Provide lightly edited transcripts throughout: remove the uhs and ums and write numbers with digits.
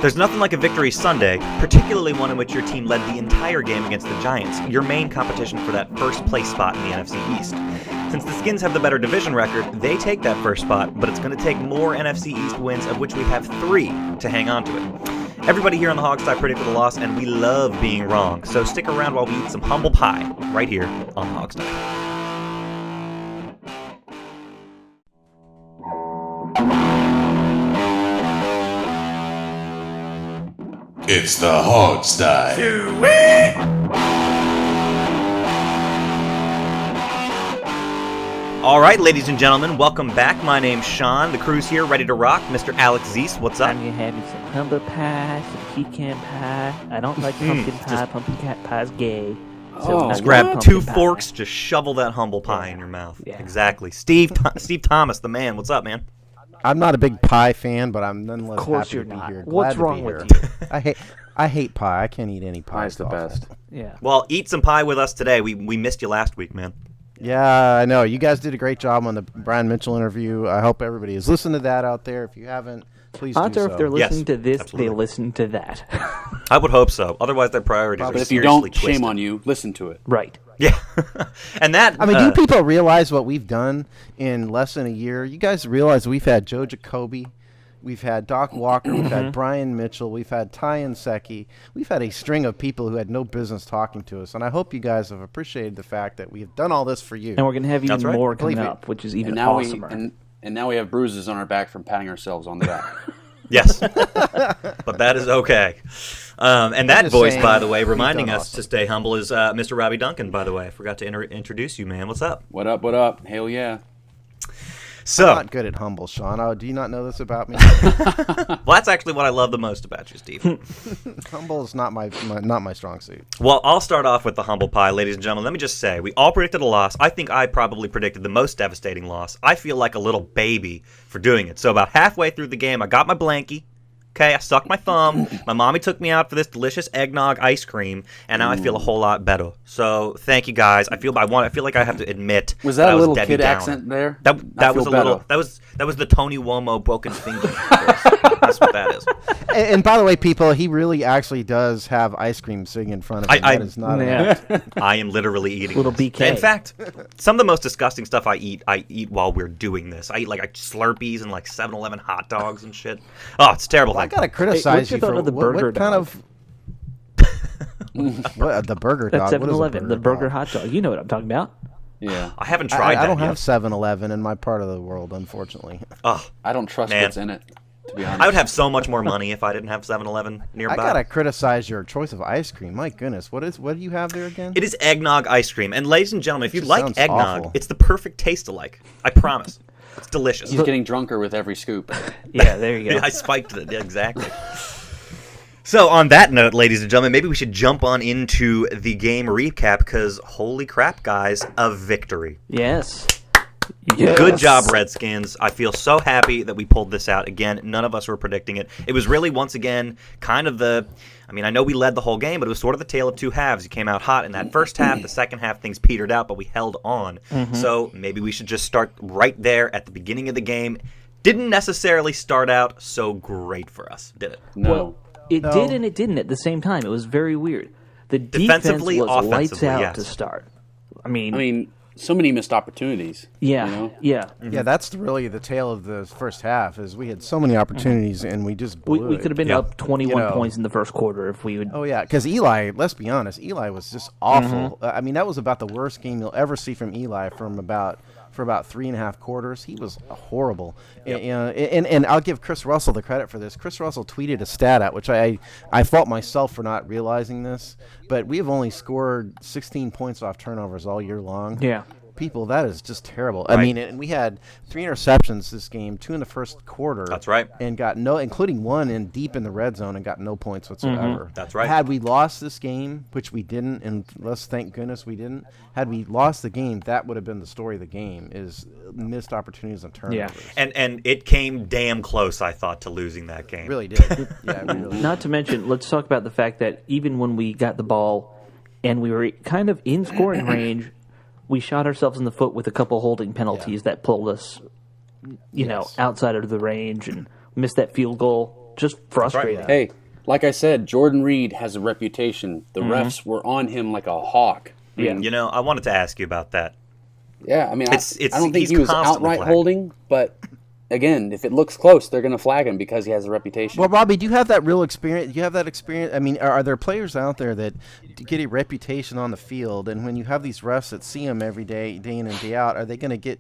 There's nothing like a victory Sunday, particularly one in which your team led the entire game against the Giants, your main competition for that first place spot in the NFC East. Since the Skins have the better division record, they take that first spot, but it's going to take more NFC East wins, of which we have 3, to hang on to it. Everybody here on the Hogsty predicted a loss, and we love being wrong, so stick around while we eat some humble pie right here on the Hogsty. It's the Hogsty. All right, ladies and gentlemen, welcome back. My name's Sean. The crew's here, ready to rock. Mr. Alex Zeese, what's up? I'm going to have you some humble pie, some pecan pie. I don't like pumpkin pie. Pumpkin pie's gay. So just grab 2 forks, just shovel that humble pie in your mouth. Yeah. Exactly. Steve Thomas, the man. What's up, man? I'm not a big pie fan, but I'm nonetheless of course happy you're to be not. here. What's Glad wrong to be with here. I hate pie. I can't eat any pie. Pie's the best. Yeah. Well, eat some pie with us today. We missed you last week, man. Yeah, I know. You guys did a great job on the Brian Mitchell interview. I hope everybody has listened to that out there. If you haven't, please do so. If they're listening to this, absolutely. they listen to that. I would hope so. Otherwise, their priorities are But if seriously you don't, twisted. shame on you. Listen to it. Right. Yeah. And that... I mean, do people realize what we've done in less than a year? You guys realize we've had Joe Jacoby, we've had Doc Walker, we've had Brian Mitchell, we've had Ty and Secchi. We've had a string of people who had no business talking to us, and I hope you guys have appreciated the fact that we have done all this for you. And we're going to have even That's right. more coming Believe it. up, which is even And now awesomer. and now we have bruises on our back from patting ourselves on the back. Yes. But that is okay. And that voice, by the way, reminding us to stay humble is Mr. Robbie Duncan, by the way. I forgot to introduce you, man. What's up? What up, what up? Hell yeah. So, I'm not good at humble, Sean. Oh, do you not know this about me? well, that's actually what I love the most about you, Steve. Humble is not my strong suit. Well, I'll start off with the humble pie, ladies and gentlemen. Let me just say, we all predicted a loss. I think I probably predicted the most devastating loss. I feel like a little baby for doing it. So about halfway through the game, I got my Blankie. Okay, I sucked my thumb. My mommy took me out for this delicious eggnog ice cream, and now I feel a whole lot better. So thank you guys. I feel like I have to admit Was that a little Debbie kid Downer. accent there? That was a little. That was the Tony Uomo broken finger. That's what that is. And by the way, people, he really actually does have ice cream sitting in front of him. That is not I am literally eating Little this. BK. In fact, some of the most disgusting stuff I eat while we're doing this. I eat like Slurpees and like 7-Eleven hot dogs and shit. Oh, it's terrible. I gotta criticize you for the burger what kind of the burger That's dog. What is a 7-Eleven, the burger hot dog. You know what I'm talking about. Yeah. I haven't tried that I don't yet. have 7-Eleven in my part of the world, unfortunately. Oh, I don't trust Man. what's in it, to be honest. I would have so much more money if I didn't have 7-Eleven nearby. I gotta criticize your choice of ice cream. My goodness, what do you have there again? It is eggnog ice cream. And ladies and gentlemen, if you Just like sounds eggnog, awful. it's the perfect taste alike. I promise. It's delicious. He's getting drunker with every scoop. Yeah, there you go. I spiked it. Yeah, exactly. So on that note, ladies and gentlemen, maybe we should jump on into the game recap because holy crap, guys, a victory. Yes. Good job, Redskins. I feel so happy that we pulled this out. Again, none of us were predicting it. It was really, once again, kind of I know we led the whole game, but it was sort of the tale of two halves. You came out hot in that first half. The second half, things petered out, but we held on. So maybe we should just start right there at the beginning of the game. Didn't necessarily start out so great for us, did it? No. Well, it did and it didn't at the same time. It was very weird. The defense Defensively, was lights offensively, out yes. to start. I mean, so many missed opportunities. yeah, You know? yeah. Yeah, that's really the tale of the first half. Is we had so many opportunities and we just blew We it. could have been Yeah. up 21 You know. points in the first quarter if we would. Oh yeah, because Eli. Let's be honest, Eli was just awful. I mean, that was about the worst game you'll ever see from Eli for about 3.5 quarters. He was horrible. And I'll give Chris Russell the credit for this. Chris Russell tweeted a stat out, which I fault myself for not realizing this, but we have only scored 16 points off turnovers all year long. Yeah. People, that is just terrible. Right. I mean, and we had 3 interceptions this game, 2 in the first quarter. That's right. And got no, including one in deep in the red zone, and got no points whatsoever. That's right. Had we lost this game, which we didn't, and let's thank goodness we didn't. Had we lost the game, that would have been the story of the game: is missed opportunities and turnovers. And it came damn close, I thought, to losing that game. It really did. Yeah, it really. Not to mention, let's talk about the fact that even when we got the ball and we were kind of in scoring range, we shot ourselves in the foot with a couple holding penalties that pulled us you know, outside of the range and missed that field goal. Just frustrating. Hey, like I said, Jordan Reed has a reputation. The refs were on him like a hawk. Yeah. You know, I wanted to ask you about that. Yeah, I mean, I don't think he's he was constantly outright flagged. holding, but again, if it looks close, they're going to flag him because he has a reputation. Well, Robbie, do you have that real experience? Do you have that experience? I mean, are there players out there that get a reputation on the field, and when you have these refs that see them every day, day in and day out, are they going to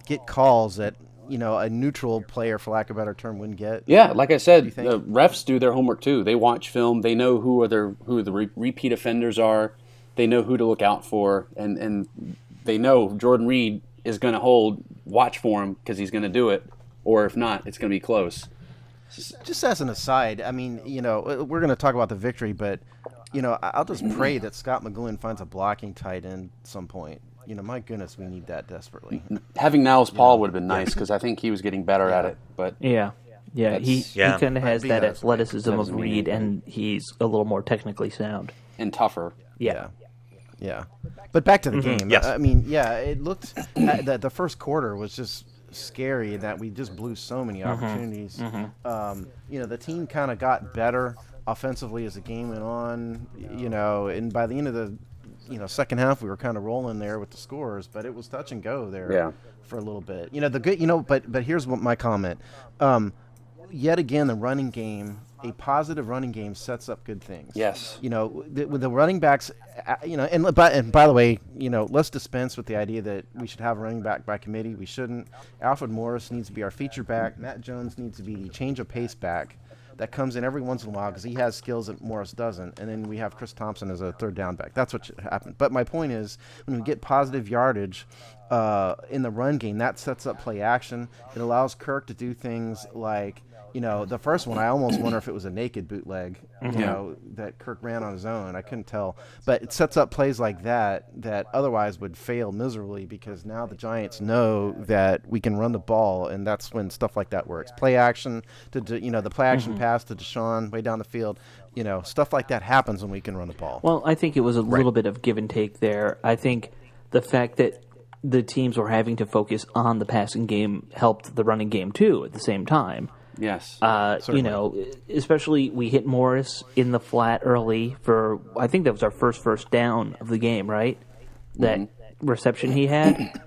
get calls that, you know, a neutral player, for lack of a better term, wouldn't get? Yeah, like I said, think? the refs do their homework too. They watch film. They know who the repeat offenders are. They know who to look out for, and they know Jordan Reed is going to hold. Watch for him because he's going to do it, or if not, it's going to be close. Just as an aside, I mean, you know, we're going to talk about the victory, but, you know, I'll just pray that Scott McGlynn finds a blocking tight end at some point. You know, my goodness, we need that desperately. Having Niles Paul would have been nice because I think he was getting better at it. But Yeah. He kind of has Be that a- athleticism that of was mean. Reed, and he's a little more technically sound. and tougher. Yeah. Yeah. But back to the game. Yes. I mean, yeah, it looked that the first quarter was just scary in that we just blew so many opportunities. You know, the team kind of got better offensively as the game went on, you know, and by the end of the second half we were kind of rolling there with the scores, but it was touch and go there for a little bit. You know, but here's what my comment. Yet again, the running game, a positive running game sets up good things. Yes. You know, with the running backs, you know, and by the way, you know, let's dispense with the idea that we should have a running back by committee. We shouldn't. Alfred Morris needs to be our feature back. Matt Jones needs to be the change of pace back that comes in every once in a while because he has skills that Morris doesn't. And then we have Chris Thompson as a third down back. That's what should happen. But my point is, when we get positive yardage in the run game, that sets up play action. It allows Kirk to do things like, you know, the first one, I almost wonder if it was a naked bootleg, you know, that Kirk ran on his own. I couldn't tell. But it sets up plays like that otherwise would fail miserably because now the Giants know that we can run the ball, and that's when stuff like that works. Play action, the play action pass to Deshaun way down the field, you know, stuff like that happens when we can run the ball. Well, I think it was a little bit of give and take there. I think the fact that the teams were having to focus on the passing game helped the running game, too, at the same time. Yes. You know, especially we hit Morris in the flat early for, I think that was our first down of the game, right? That reception he had.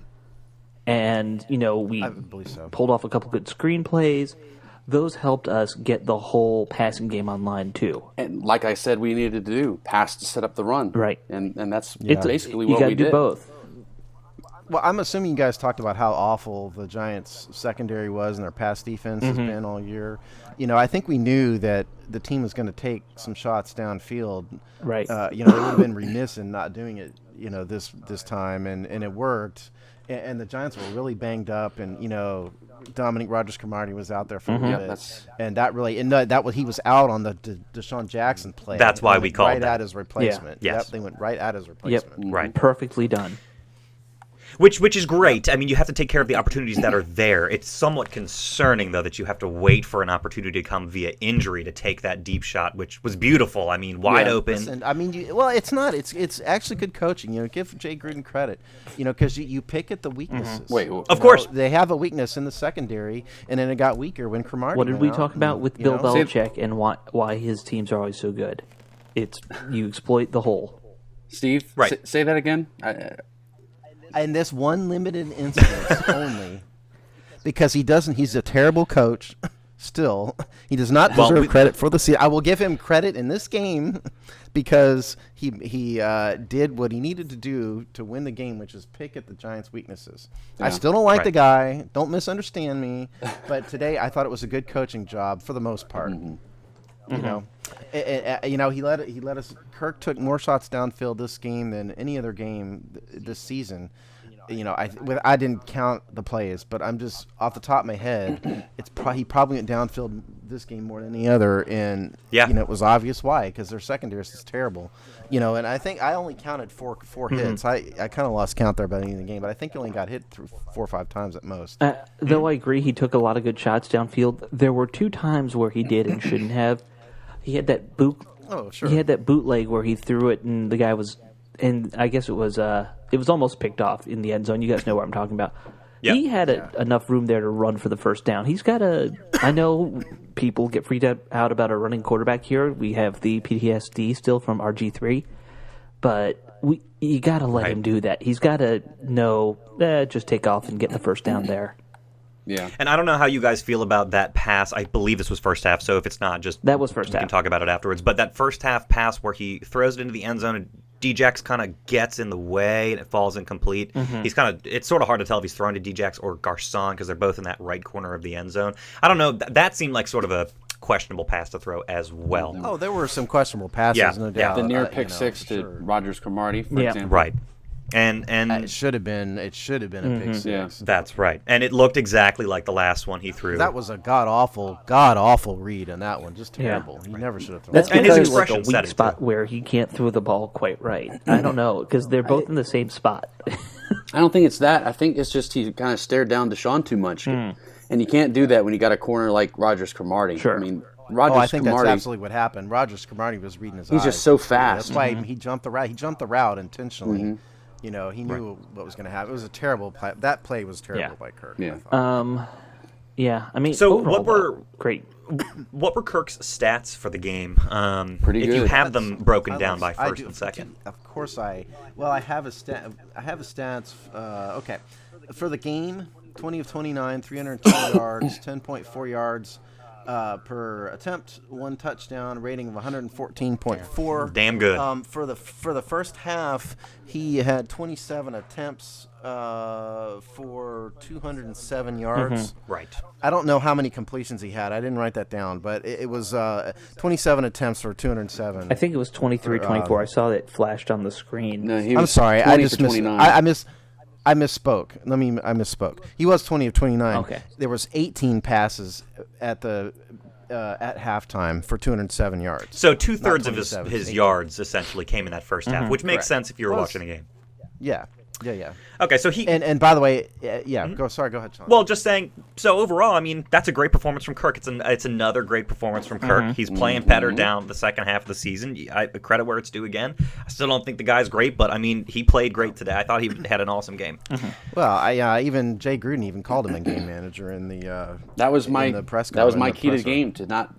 And, you know, we I believe so. pulled off a couple good screen plays. Those helped us get the whole passing game online, too. And like I said, we needed to do pass to set up the run. Right. And that's It's basically you what gotta we do did. both. Well, I'm assuming you guys talked about how awful the Giants' secondary was and their pass defense has been all year. You know, I think we knew that the team was going to take some shots downfield. Right. You know, they would have been remiss in not doing it, you know, this time, and it worked. And the Giants were really banged up, and, you know, Dominic Rodgers-Cromartie was out there for a little bit. And that really – and that was – he was out on the Deshaun Jackson play. That's why They we went called right that. at his replacement. Yeah. Yes. Yep, they went right at his replacement. Right. Perfectly done. Which is great. I mean, you have to take care of the opportunities that are there. It's somewhat concerning, though, that you have to wait for an opportunity to come via injury to take that deep shot, which was beautiful. I mean, wide open. Listen, I mean, it's not. It's actually good coaching. You know, give Jay Gruden credit. You know, because you pick at the weaknesses. Wait, Of course. They have a weakness in the secondary, and then it got weaker when Cromartie What did we went talk out, about and, with you Bill know, Belichick and why his teams are always so good? It's you exploit the hole. Steve, Right. say that again. in this one limited instance only, because he's a terrible coach. Still, he does not deserve credit for the season. I will give him credit in this game because he did what he needed to do to win the game, which is pick at the Giants' weaknesses. I still don't like the guy. Don't misunderstand me. But today, I thought it was a good coaching job for the most part. You know, he let us. Kirk took more shots downfield this game than any other game this season. You know, I didn't count the plays, but I'm just off the top of my head. He probably went downfield this game more than any other, and you know, it was obvious why, because their secondary is terrible. You know, and I think I only counted four hits. I kind of lost count there by the end of the game, but I think he only got hit through 4 or 5 times at most. Though I agree, he took a lot of good shots downfield. There were 2 times where he did and shouldn't have. He had that He had that bootleg where he threw it, and the guy was, and I guess it was almost picked off in the end zone. You guys know what I'm talking about. Yep. He had enough room there to run for the first down. He's got a. I know people get freaked out about a running quarterback here. We have the PTSD still from RG3, but you got to let him do that. He's got to know, just take off and get the first down there. Yeah. And I don't know how you guys feel about that pass. I believe this was first half, so if it's not, just that was first half. We can talk about it afterwards. But that first half pass where he throws it into the end zone and Djax kind of gets in the way and it falls incomplete. He's it's sort of hard to tell if he's throwing to Djax or Garcon because they're both in that right corner of the end zone. I don't know. That seemed like sort of a questionable pass to throw as well. Oh, there were some questionable passes, no doubt. The near pick six to Rogers Cromartie, for example. Right. And it should have been a pick six. Yeah. That's right. And it looked exactly like the last one he threw. That was a god awful read on that one. Just terrible. He never should have thrown That's that. and his because like a expression weak spot where he can't throw the ball quite right. I don't know, because they're both in the same spot. I don't think it's that. I think it's just he kind of stared down Deshaun too much. And you can't do that when you got a corner like Rogers Cromartie. Sure. I mean, Rogers I think Cromartie, that's absolutely what happened. Rogers Cromartie was reading his eyes. He's just so fast. That's why he jumped the route. He jumped the route intentionally. You know, he knew what was going to happen. It was a terrible play. That play was terrible by Kirk. Yeah. Yeah, I mean, So overall, what were great? What were Kirk's stats for the game? Pretty if you good. have them broken down by first and second. Of course, I have a stat. I have a stats. Okay, for the game, 20 of 29, 320 yards, 10.4 yards per attempt, 1 touchdown, rating of 114.4. Damn good. For the first half, he had 27 attempts for 207 yards. Right. I don't know how many completions he had. I didn't write that down, but it was 27 attempts for 207. I think it was 23, 24. I saw that flashed on the screen. No, he I'm was sorry. 20 I just for 29. I misspoke. I misspoke. He was 20 of 29. Okay. There was 18 passes at halftime for 207 yards. So 2/3 of 27, his 18. yards essentially came in that first half, which makes Correct. sense if you were Well, watching a game. Yeah. Okay, so he And by the way, go ahead, Sean. well, just saying. So overall, I mean, that's a great performance from Kirk. It's another great performance from Kirk. He's playing better down the second half of the season. Credit where it's due again. I still don't think the guy's great, but I mean, he played great today. I thought he had an awesome game. Well, even Jay Gruden even called him a game manager in the That was in my the press that was con- my in the key to the presser. game, to not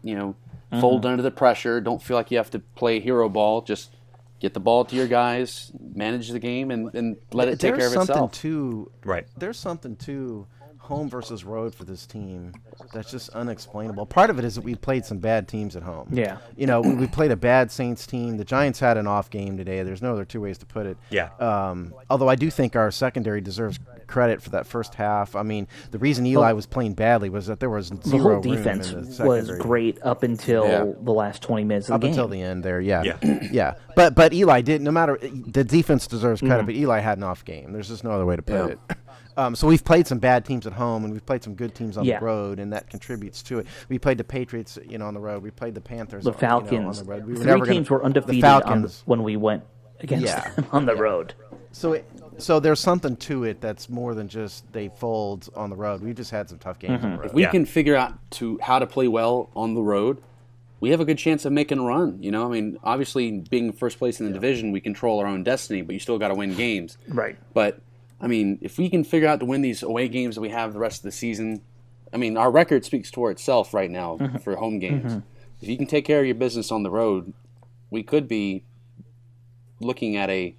fold under the pressure. Don't feel like you have to play hero ball. Just get the ball to your guys, manage the game, and let it take care of itself. Right. There's something to home versus road for this team that's just unexplainable. Part of it is that we played some bad teams at home. Yeah. You know, we played a bad Saints team. The Giants had an off game today. There's no other two ways to put it. Yeah. Although I do think our secondary deserves credit for that first half. I mean, the reason Eli was playing badly was that there was The zero whole room defense in the was secondary. great up until the last 20 minutes of Up the game. until the end there, yeah. Yeah. But Eli did. No matter the defense deserves credit, but Eli had an off game. There's just no other way to put it. So we've played some bad teams at home, and we've played some good teams on the road, and that contributes to it. We played the Patriots, on the road. We played the Panthers, The Falcons. on the road. We were Three never teams gonna, were undefeated The Falcons. when we went against them on the road. So there's something to it that's more than just they fold on the road. We've just had some tough games on the road. If we can figure out how to play well on the road, we have a good chance of making a run. I mean, obviously, being first place in the division, we control our own destiny, but you still got to win games. Right. But, I mean, if we can figure out to win these away games that we have the rest of the season, I mean, our record speaks for itself right now for home games. If you can take care of your business on the road, we could be looking at a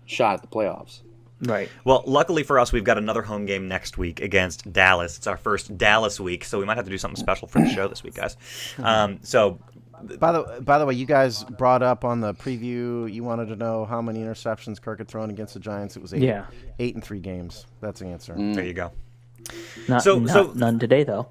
shot at the playoffs. Right. Well, luckily for us, we've got another home game next week against Dallas. It's our first Dallas week, so we might have to do something special for the show this week, guys. So, By the way, you guys brought up on the preview, you wanted to know how many interceptions Kirk had thrown against the Giants. It was 8. Yeah. 8 in 3 games. That's the answer. there you go. So So- none today, though.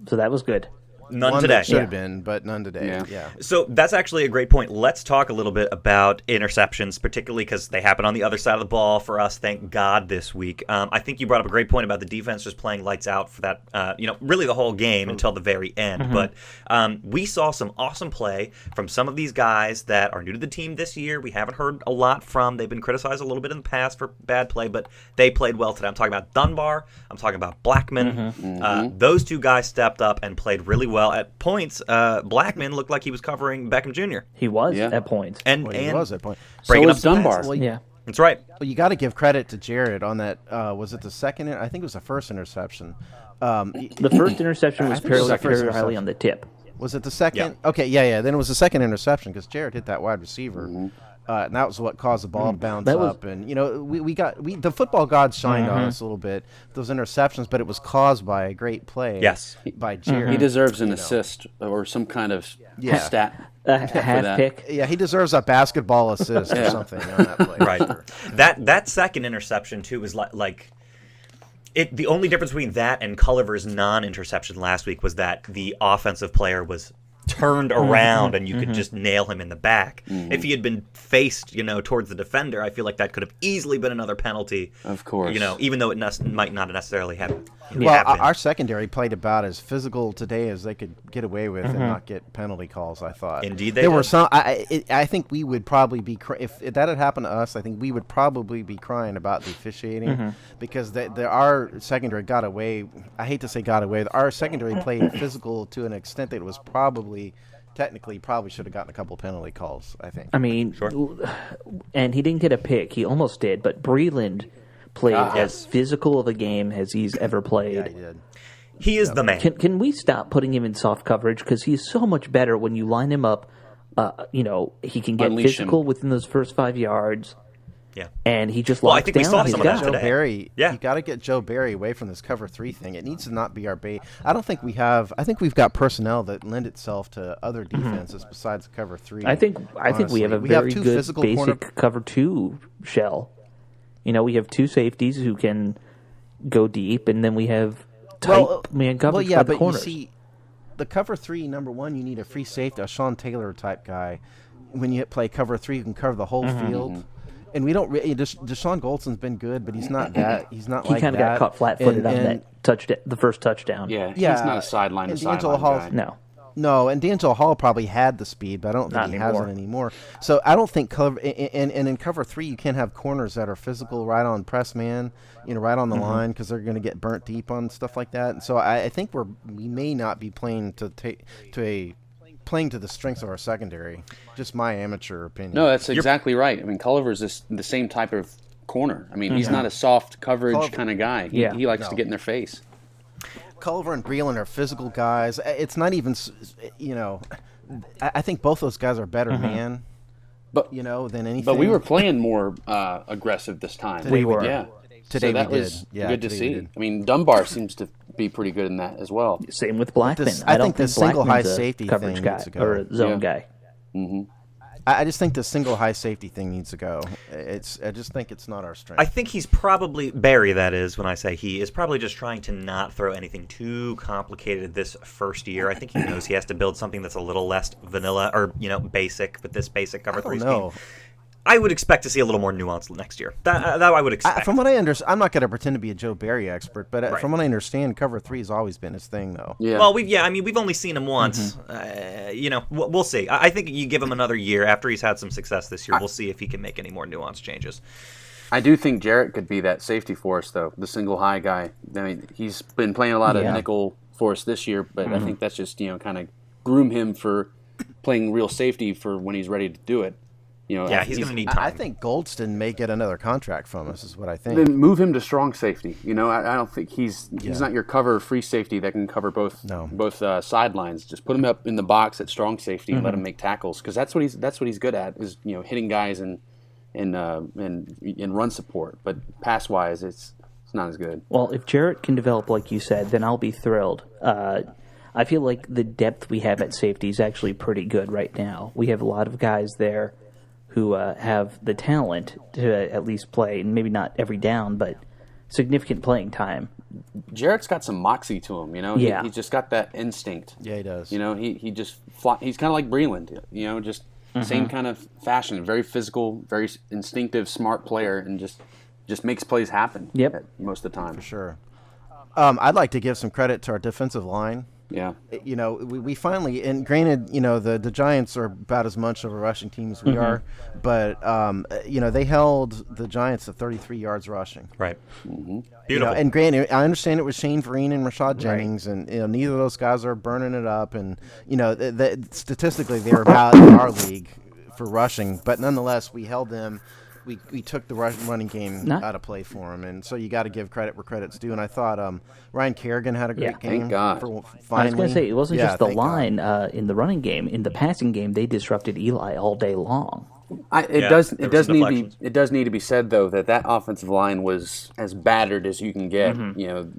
So that was good. None One today. that should have been, but none today. Yeah. Yeah. So that's actually a great point. Let's talk a little bit about interceptions, particularly because they happen on the other side of the ball for us, thank God, this week. I think you brought up a great point about the defense just playing lights out for that, really the whole game until the very end. But we saw some awesome play from some of these guys that are new to the team this year. We haven't heard a lot from. They've been criticized a little bit in the past for bad play, but they played well today. I'm talking about Dunbar. I'm talking about Blackman. Those two guys stepped up and played really well. At points, Blackman looked like he was covering Beckham Jr. He was Yeah. at points. And Well, he was at point. So breaking was up some Dunbar. passes. Well, Yeah. That's right. Well, you got to give credit to Jared on that. Was it the second? I think it was the first interception. The first interception was fairly highly on the tip. Was it the second? Yeah. Okay, yeah. Then it was the second interception because Jared hit that wide receiver, and that was what caused the ball to bounce up. And the football gods shined on us a little bit those interceptions, but it was caused by a great play. Yes. By Jared. He deserves an assist or some kind of stat. Half pick. Yeah, he deserves a basketball assist or something on that play. Right. That second interception too was like. The only difference between that and Culliver's non-interception last week was that the offensive player was turned around and you could just nail him in the back. If he had been faced, towards the defender, I feel like that could have easily been another penalty. Of course. Even though it might not necessarily have. Our secondary played about as physical today as they could get away with and not get penalty calls, I thought. Indeed there were some. I think we would probably be if that had happened to us. I think we would probably be crying about the officiating because our secondary got away. I hate to say got away. Our secondary played physical to an extent that it was technically should have gotten a couple penalty calls, I think. I mean, and he didn't get a pick. He almost did, but Breland played as physical of a game as he's ever played. Yeah, he did. He is the man. Can we stop putting him in soft coverage? Because he's so much better when you line him up. He can get physical within those first 5 yards. Yeah, and he just locks I think we saw some of that Joe today. Barry, you got to get Joe Barry away from this cover 3 thing. It needs to not be our bait. I don't think we have. I think we've got personnel that lend itself to other defenses besides cover 3. I think we have a very good basic cover 2 shell. We have 2 safeties who can go deep, and then we have tight man coverage by the corners. You see, the cover 3, number 1, you need a free safety, a Sean Taylor type guy. When you play cover 3, you can cover the whole field. And we don't really. Deshaun Goldson's been good, but he's not that. He's not like that. He kind of got caught flat-footed on the first touchdown. Yeah, he's not a sideline guy. No, and D'Angelo Hall probably had the speed, but I don't think he has it anymore. So I don't think cover. And in cover 3, you can't have corners that are physical right on press man, right on the line because they're going to get burnt deep on stuff like that. And so I think we may not be playing to the strengths of our secondary. Just my amateur opinion. No, that's exactly right. I mean, Culliver's the same type of corner. I mean, he's not a soft coverage kind of guy. He likes to get in their face. Culliver and Breland are physical guys. It's not even, I think both those guys are better man, than anything. But we were playing more aggressive this time. We were. Yeah. Today so that we was did. Good to see. I mean, Dunbar seems to be pretty good in that as well. Same with Blackman. I don't think the single high safety coverage thing guy needs to go. or a zone guy. I just think the single high safety thing needs to go. I just think it's not our strength. I think he's probably Barry. That is when I say he is probably just trying to not throw anything too complicated this first year. I think he knows he has to build something that's a little less vanilla or basic with this basic cover 3 scheme. I would expect to see a little more nuance next year. That I would expect. From what I understand, I'm not going to pretend to be a Joe Barry expert, but from what I understand, cover 3 has always been his thing, though. Yeah. Well, we've only seen him once. We'll see. I think you give him another year after he's had some success this year. We'll see if he can make any more nuance changes. I do think Jarrett could be that safety for us, though, the single high guy. I mean, he's been playing a lot of nickel for us this year, but I think that's just kind of groom him for playing real safety for when he's ready to do it. He's going to need time. I think Goldston may get another contract from us, is what I think. Then move him to strong safety. I don't think he's not your cover free safety that can cover both sidelines. Just put him up in the box at strong safety and let him make tackles because that's what he's good at is hitting guys and run support. But pass wise, it's not as good. Well, if Jarrett can develop like you said, then I'll be thrilled. I feel like the depth we have at safety is actually pretty good right now. We have a lot of guys there who have the talent to at least play, maybe not every down, but significant playing time. Jarrett's got some moxie to him, He's just got that instinct. Yeah, he does. He just he's kind of like Breland, just same kind of fashion, very physical, very instinctive, smart player, and just makes plays happen. Most of the time, for sure. I'd like to give some credit to our defensive line. Yeah. We finally, and granted, the Giants are about as much of a rushing team as we are, but, they held the Giants to 33 yards rushing. Right. Beautiful. And granted, I understand it was Shane Vereen and Rashad Jennings, and neither of those guys are burning it up, and, statistically they were about in our league for rushing, but nonetheless, we held them we took the running game out of play for him, and so you got to give credit where credit's due. And I thought Ryan Kerrigan had a great game. Thank God. I was going to say, it wasn't just the line in the running game. In the passing game, they disrupted Eli all day long. It does need to be said though that offensive line was as battered as you can get. You know,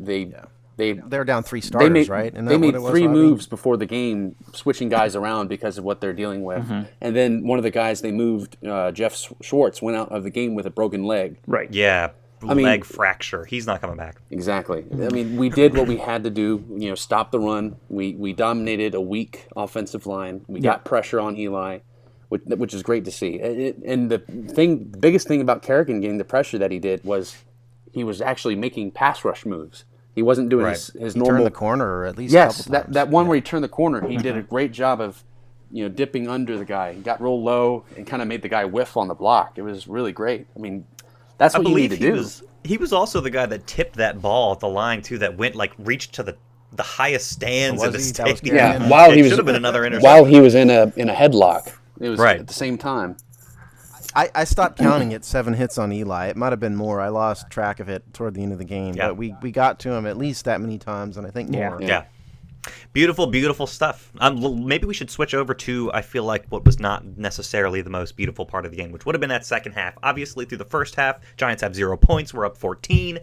they're down 3 starters, right? They made 3 moves before the game, switching guys around because of what they're dealing with. And then one of the guys they moved, Jeff Schwartz, went out of the game with a broken leg. Right. Yeah. Leg fracture. He's not coming back. Exactly. I mean, we did what we had to do. You know, stop the run. We dominated a weak offensive line. We got pressure on Eli, which is great to see. And the biggest thing about Kerrigan getting the pressure that he did was he was actually making pass rush moves. He wasn't doing his normal. Turn the corner, or at least yes, a couple times. that one where he turned the corner, he did a great job of, dipping under the guy. He got real low and kind of made the guy whiff on the block. It was really great. I mean, that's what you need to do. He was also the guy that tipped that ball at the line too. That went reached to the highest stands in the stadium. Yeah, while he should have been another interception. While he was in a headlock, it was at the same time. I stopped counting at 7 hits on Eli. It might have been more. I lost track of it toward the end of the game. But we got to him at least that many times, and I think more. Yeah. Beautiful, beautiful stuff. Maybe we should switch over to, I feel like, what was not necessarily the most beautiful part of the game, which would have been that second half. Obviously, through the first half, Giants have 0 points. We're up 14.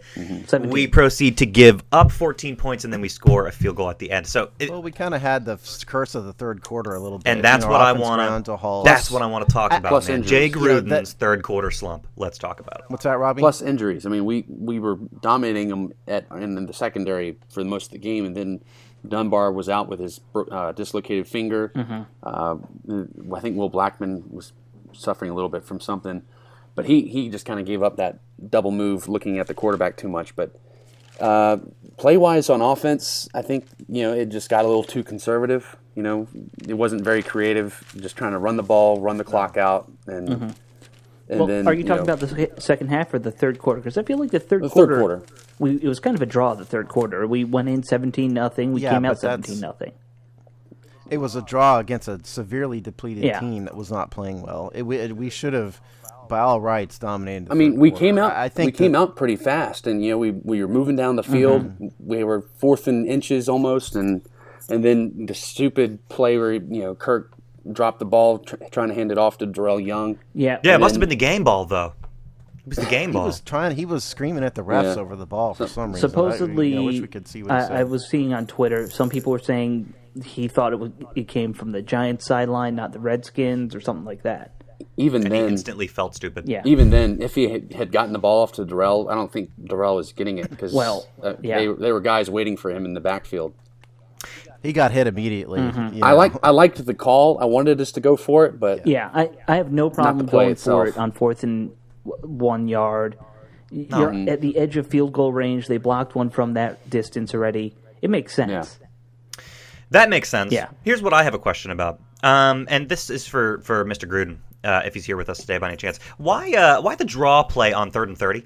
We proceed to give up 14 points, and then we score a field goal at the end. So we kind of had the curse of the third quarter a little bit. And that's what I want to. That's what I want to talk about, man. Jay Gruden's third quarter slump. Let's talk about it. What's that, Robbie? Plus injuries. I mean, we were dominating them in the secondary for most of the game, and then Dunbar was out with his dislocated finger. I think Will Blackman was suffering a little bit from something, but he just kind of gave up that double move, looking at the quarterback too much. But play-wise on offense, I think it just got a little too conservative. It wasn't very creative, just trying to run the ball, run the clock out, and. Then, are you talking about the second half or the third quarter? Because I feel like the third quarter. It was kind of a draw. The third quarter, we went in 17-0. We came out 17-0. It was a draw against a severely depleted team that was not playing well. We should have, by all rights, dominated. I mean, we came out. We came out pretty fast, and we were moving down the field. We were 4th and inches almost, and then the stupid play where Kirk dropped the ball, trying to hand it off to Darrell Young. Yeah, it must have been the game ball, though. It was the game ball. He was screaming at the refs over the ball for some reason. Supposedly, I wish we could see what he said. I was seeing on Twitter, some people were saying he thought it came from the Giants sideline, not the Redskins, or something like that. Even and then, he instantly felt stupid. Yeah. Even then, if he had gotten the ball off to Darrell, I don't think Darrell was getting it because they were guys waiting for him in the backfield. He got hit immediately. I liked the call. I wanted us to go for it, but I have no problem going for it on 4th and 1 yard. You're at the edge of field goal range. They blocked one from that distance already. It makes sense. Yeah. That makes sense. Yeah. Here's what I have a question about, and this is for Mr. Gruden, if he's here with us today by any chance. Why the draw play on 3rd and 30?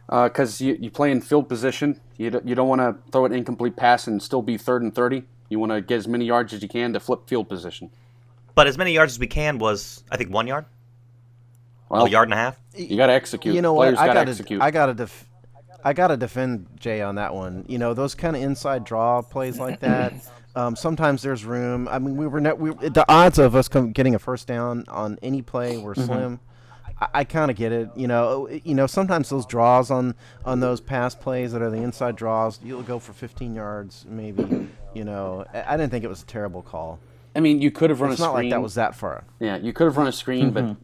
Because you play in field position. You don't want to throw an incomplete pass and still be 3rd and 30. You want to get as many yards as you can to flip field position. But as many yards as we can was, I think, 1 yard? Well, a yard and a half? You got to execute. You know Players what? I got to defend Jay on that one. Those kind of inside draw plays like that, sometimes there's room. I mean, the odds of us getting a first down on any play were slim. I kind of get it. Sometimes those draws on those pass plays that are the inside draws, you'll go for 15 yards maybe. I didn't think it was a terrible call. I mean, you could have run a screen. It's not like that was that far. Yeah, you could have run a screen, but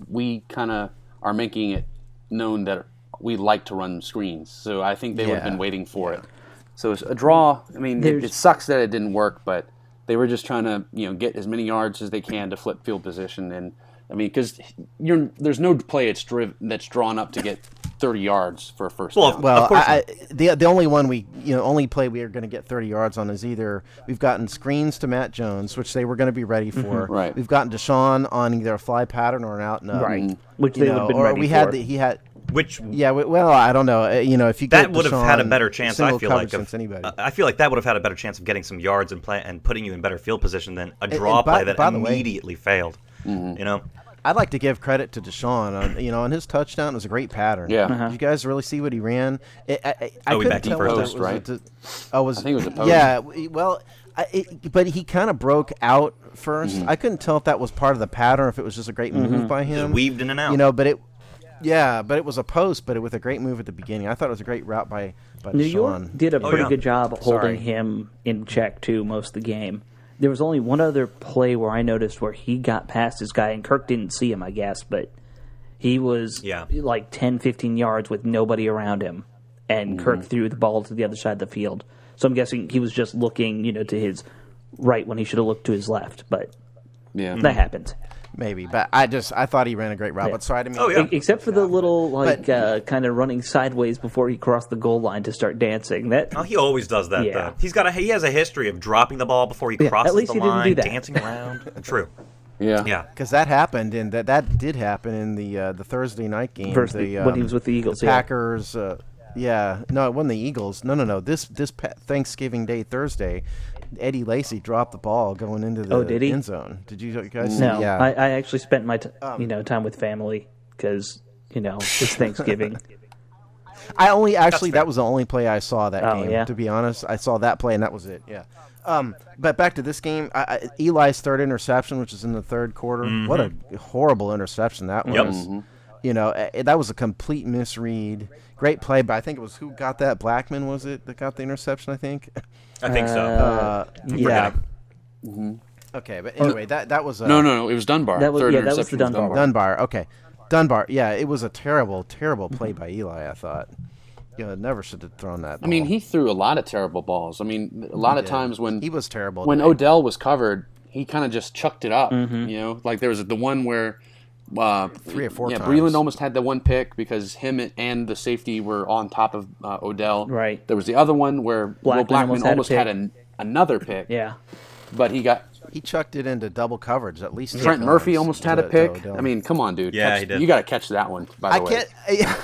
we kind of are making it known that we like to run screens. So I think they would have been waiting for it. So it's a draw. I mean, it sucks that it didn't work, but they were just trying to get as many yards as they can to flip field position. And I mean, because there's no play that's drawn up to get 30 yards for a first down. Well, the only one only play we are going to get 30 yards on is either we've gotten screens to Matt Jones, which they were going to be ready for. Right. We've gotten Deshaun on either a fly pattern or an out and up. Right. Which they would have been ready for. Which well, I don't know. If you that would have had a better chance, I feel like anybody. I feel like that would have had a better chance of getting some yards and putting you in better field position than a draw play that immediately failed. I'd like to give credit to Deshaun. On his touchdown, it was a great pattern. Yeah. Did you guys really see what he ran? I he couldn't backed tell him whether first, it was right? I think it was a post. Yeah. Well, but he kind of broke out first. I couldn't tell if that was part of the pattern, or if it was just a great move by him. Just weaved in and out. But it was a post, but with a great move at the beginning. I thought it was a great route by New Deshaun. York did a pretty yeah. good job holding Sorry. him in check, too, most of the game. There was only one other play where I noticed where he got past his guy, and Kirk didn't see him, I guess, but he was like 10, 15 yards with nobody around him, and Kirk threw the ball to the other side of the field. So I'm guessing he was just looking, to his right when he should have looked to his left, but that happens. Maybe, but I thought he ran a great route. Yeah. But sorry, I didn't mean Oh, yeah. Except for the little, kind of running sideways before he crossed the goal line to start dancing. Oh, he always does that, Yeah. though. He has a history of dropping the ball before he Yeah, crosses at least the he didn't line, do that. dancing around. True. Yeah. Yeah. because that happened, and that did happen in the Thursday night game. When he was with the Eagles, the Packers. No, it wasn't the Eagles. No. This Thanksgiving Day, Thursday, Eddie Lacy dropped the ball going into the did he? end zone. Did you guys see? No, Yeah. I actually spent my time with family because it's Thanksgiving. I only fair. that was the only play I saw that game. Yeah? To be honest, I saw that play and that was it. Yeah. But back to this game, Eli's third interception, which is in the third quarter. What a horrible interception that was. That was a complete misread. Great play, but I think it was who got that? Blackman, was it, that got the interception? I think. I think so. Yeah. forgetting. Okay, but anyway, that was No. It was Dunbar. That was- Third yeah, that was interception the Dunbar. Dunbar. Okay, Dunbar. Yeah, it was a terrible play by Eli. I thought. Never should have thrown that ball. I mean, he threw a lot of terrible balls. I mean, a lot of times when he was terrible. when today. Odell was covered, he kind of just chucked it up. Like there was the one where 3 or 4 times. Breland almost had the one pick because him and the safety were on top of Odell. Right. There was the other one where Will Blackman almost had another pick. Yeah. But He chucked it into double coverage at least. Trent 3 Murphy times almost had a to pick. Odell. I mean, come on, dude. Yeah, he did. You got to catch that one, by the I way. can't.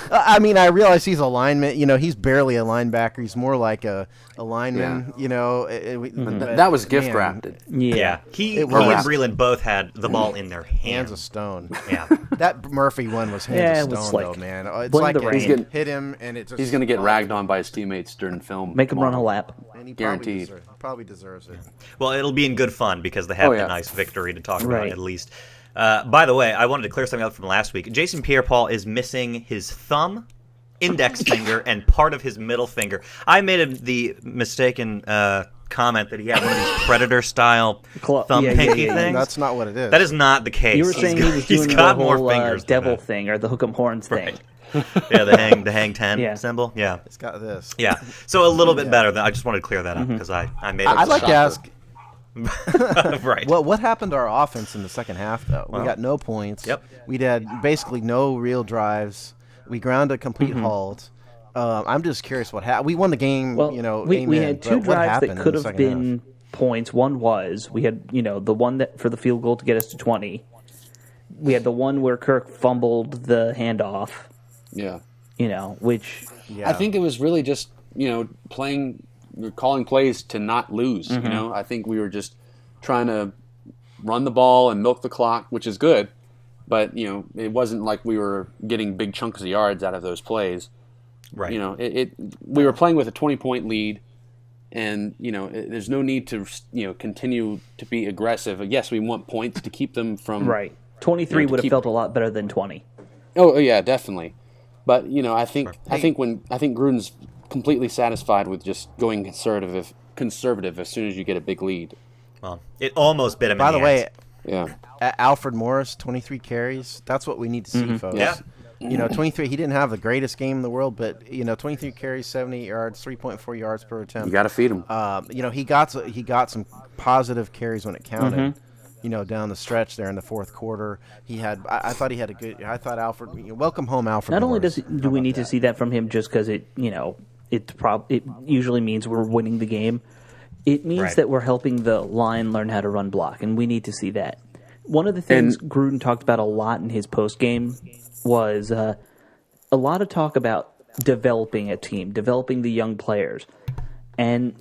I mean, I realize he's a lineman. He's barely a linebacker. He's more like a lineman. That was gift wrapped. Yeah. He and was. Breland both had the ball in their Hands hands. of stone. Yeah. That Murphy one was hands Yeah, of it was stone, like though, man. It's blame like the rain. it hit him, and it just. He's going to get ragged on by his teammates during film. Make him run a tomorrow. lap. And he Guaranteed. probably deserves it. Well, it'll be in good fun because they have Oh, yeah. a nice victory to talk about Right. at least. By the way, I wanted to clear something up from last week. Jason Pierre-Paul is missing his thumb, index finger, and part of his middle finger. I made the mistaken comment that he had one of these Predator-style thumb yeah, pinky yeah. things. That's not what it is. That is not the case. You were saying he was he's doing got the more whole fingers than devil that. thing or the hook 'em horns thing. Right. Yeah, the hang 10 Yeah. symbol. Yeah. It's got this. Yeah. So a little bit better. I just wanted to clear that up because I made it. I'd like to ask. Right. What happened to our offense in the second half, though? We got no points. Yep. We had basically no real drives. We ground a complete halt. I'm just curious what happened. We won the game, Well, we amen, had but 2 what drives happened that in could the have second been points. One was we had the one that for the field goal to get us to 20. We had the one where Kirk fumbled the handoff. Yeah. Which Yeah. I think it was really just, calling plays to not lose. I think we were just trying to run the ball and milk the clock, which is good. But, it wasn't like we were getting big chunks of yards out of those plays. Right. We were playing with a 20-point lead, and, there's no need to, continue to be aggressive. Yes, we want points to keep them from... right 23 to would have keep- felt a lot better than 20. Oh, yeah, definitely. But, I think Gruden's completely satisfied with just going conservative as soon as you get a big lead. Well, it almost bit him By in the the way, ass. Yeah. Alfred Morris, 23 carries. That's what we need to see, folks. Yeah. 23. He didn't have the greatest game in the world, but 23 carries, 78 yards, 3.4 yards per attempt. You got to feed him. He got some positive carries when it counted. Down the stretch there in the fourth quarter, I thought he had a good. I thought Alfred. Welcome home, Alfred. Not only Morris. do we need to see that from him just because it usually means we're winning the game. It means Right. that we're helping the line learn how to run block, and we need to see that. One of the things Gruden talked about a lot in his post game was a lot of talk about developing a team, developing the young players, and